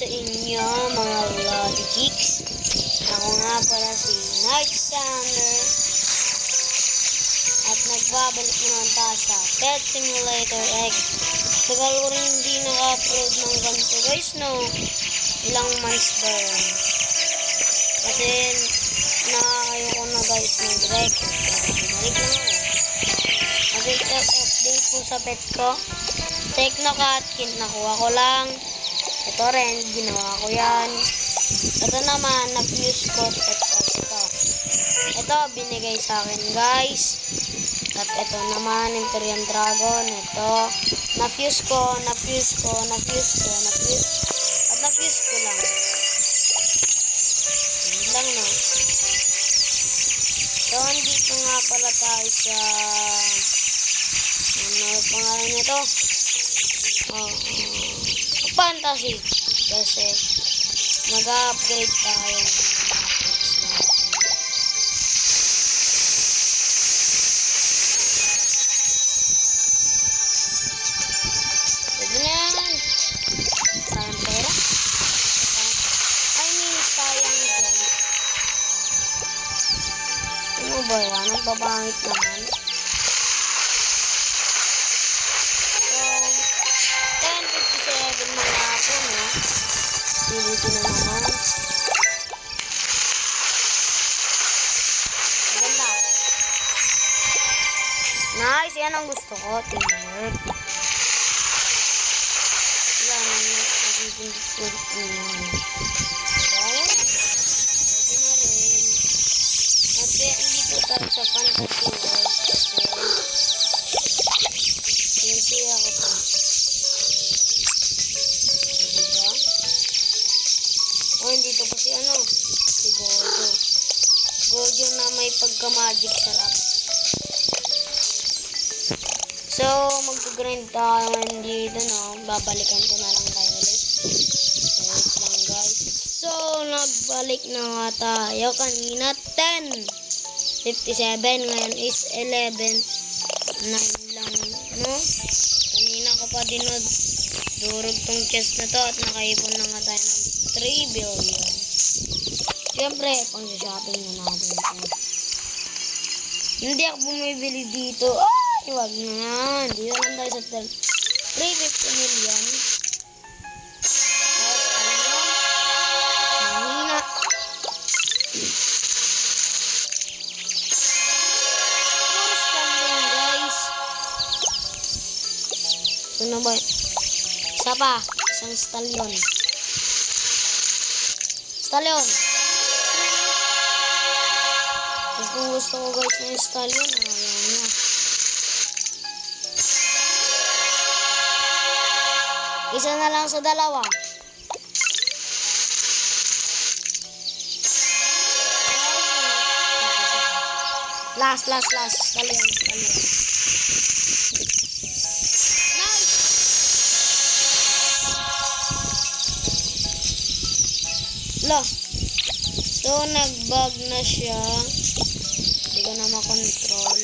sa inyo mga Lodi Geeks. Ako nga pala si Nightsander at nagbabalik naman tayo sa Pet Simulator X. Tagal ko rin hindi naka-upload ng ganito guys, no? Ilang months ba yun? Kasi nakakayo ko na guys mag-record. Bumalik lang ako. Update po sa pet ko. Technocat, nakuha ko lang. Ito rin, ginawa ko yan. Ito naman, na-fuse ko. Ito, binigay sa akin guys. At ito naman, Imperial Dragon. Ito, na-fuse ko. At na-fuse ko lang. Yun lang, no? So, andito nga pala tayo sa... ano pangalan nito? Fantasy. Kasi mag-upgrade tayo ng pets natin. Pwede na yan. Sayang pera. Sayang gems. Ano ba yan? Ang babangit naman. Dito na naman. Ganda. Nice. Yan ang gusto ko. Teamwork. Yan. Nagpindit-pindit naman. Right? Pwede na rin. At dito tayo sa fantasy world. Kasi sinisira ko pa. Dito pa si si Gojo. Gojo na may pagka-magic sarap. So, mag-grind tayo dito, no? Babalikan ko na lang tayo ulit. So, wait lang guys. So, nagbalik na nga tayo. Kanina 10:57. Ngayon is 11:09 lang, no? Kanina ko pa durog tong chest na to at nakaipon na nga tayo ng 3 billion. Siyempre, pang-shopping na natin ito. Hindi ako bumibili dito. Ay, wag na yan. Dito lang tayo sa 350 million. Tapos, mahina. Puro spending, guys. So, na ba? Isa pa. Isang stallion. Stallion. Mas kung gusto ko guys na yung stallion, ayaw niya. Isa na lang sa dalawa. Last. Stallion. So, nag-bug na siya. Hindi ko na makontrol.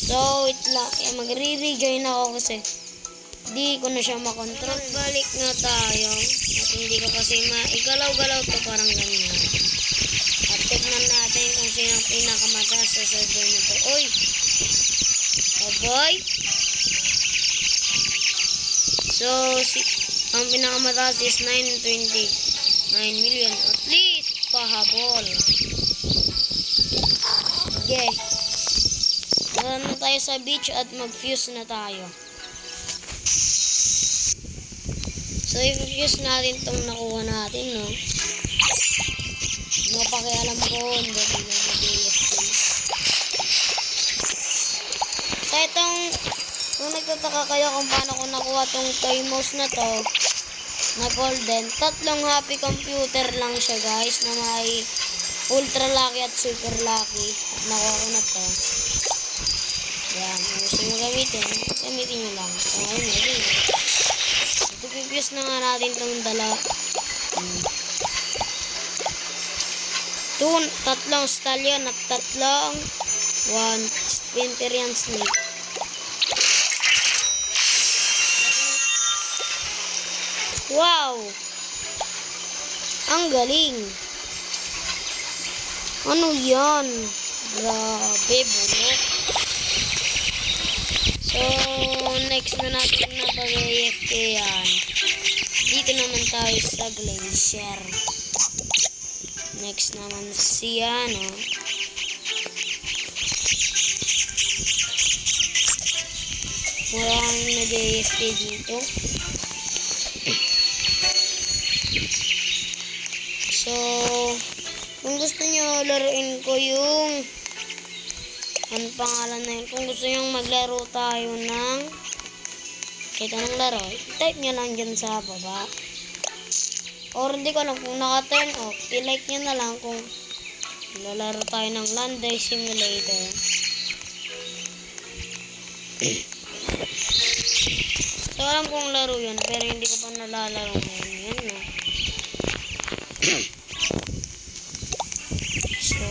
So, wait lang. Magre-rejoin ako kasi hindi ko na siya makontrol. Balik na tayo. At hindi ko kasi maigalaw-galaw to parang ganyan. At tignan natin kung sino ang pinakamataas sa server na to. Oy! Oh boy! So, ang pinakamataas is 929 million. At least, pahabol. Okay. Naran na tayo sa beach at mag-fuse na tayo. So, i-fuse natin itong nakuha natin, no? Mapakialam ko, hindi lang mag-ESP. So, kung nagtataka kayo kung paano ko nakuha itong toy mouse na to, na golden, 3 happy computer lang siya guys, na may ultra lucky at super lucky. Nakuha ko na to. Yan, kung gusto nyo gamitin nyo lang. So ngayon, ito pipuse na nga natin itong tatlong stallion at tatlong Imperial snake. Wow! Ang galing. Ano yan? Grabe, bulok. So, next na natin na pag-AFK yan. Dito naman tayo sa glacier. Next naman siya, no? Maraming nag-AFK dito. So, kung gusto nyo laruin ko yung ano pangalan na yun, kung gusto nyo maglaro tayo ng kahit anong laro, type nyo lang dyan sa baba. Or hindi ko alam kung naka-turn off, i-like nyo na lang kung lalaro tayo ng Lander Simulator. So, alam kong laro yun, pero hindi ko pa nalalaro ngayon. Yan, no? So,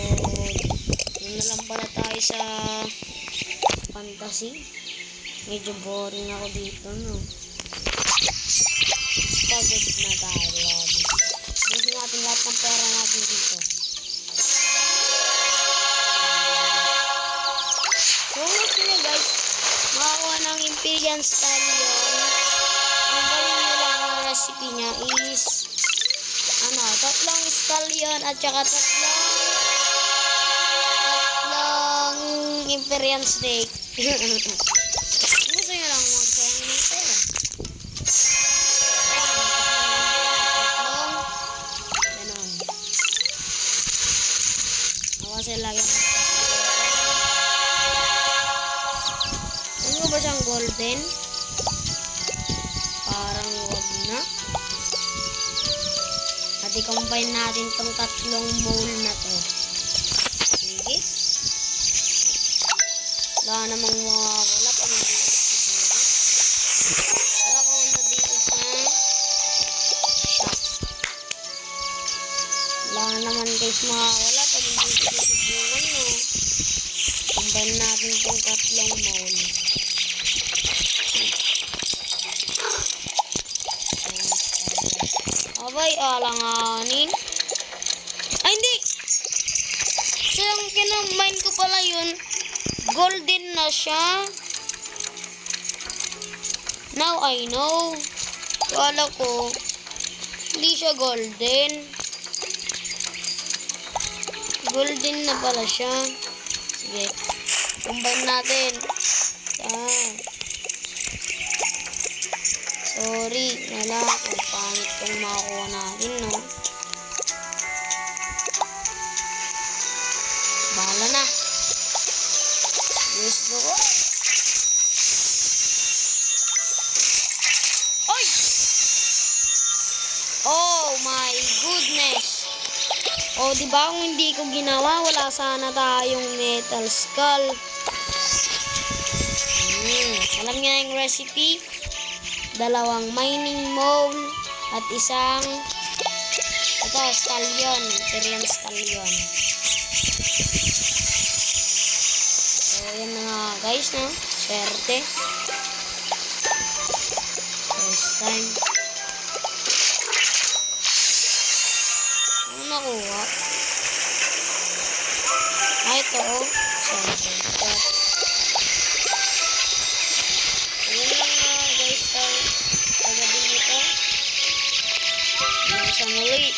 yun na lang pala tayo sa fantasy. Medyo boring ako dito, no? Pagod na tayo, lobby. Busin natin lahat ng pera natin dito. So, gusto nyo guys, makakuha ng Imperial Stallion. Ang galing nyo lang ang recipe niya is ano, 3 stallion at saka 3 Imperial Snake. Gusto nyo lang magsayang ng pera. Ganon. Ako kasi lagi ano ba siyang golden? Parang wag na. At i-combine natin tong 3 mole na to. Sige. Wala namang mawawala pag hindi ko subukan. Wala ko na dito sa shop. Wala naman guys mawawala pag hindi ko subukan, no? Combine natin tong 3 mole. Abay, alanganin. Ay, hindi! So, yung kinamine ko pala yun, golden na siya. Now I know. Kala ko, hindi siya golden. Golden na pala siya. Sige. Combine natin. Sorry. Wala. Kung pangit kung makakuha natin, no? Bahala na. Gusto ko. Oy! Oh my goodness! Oh, diba kung hindi ko ginawa, wala sana tayong metal skull. Alam niya yung recipe? 2 mining mole at isang ito, stallion. Imperial stallion. So, yan na nga guys, no? Swerte. First time. Ano nakuha? Ito, oh. Swerte. Ayan lang nga guys, sa gabi nito. Sa muli.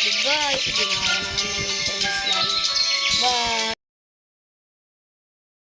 Goodbye. Ginawa naman ng internet.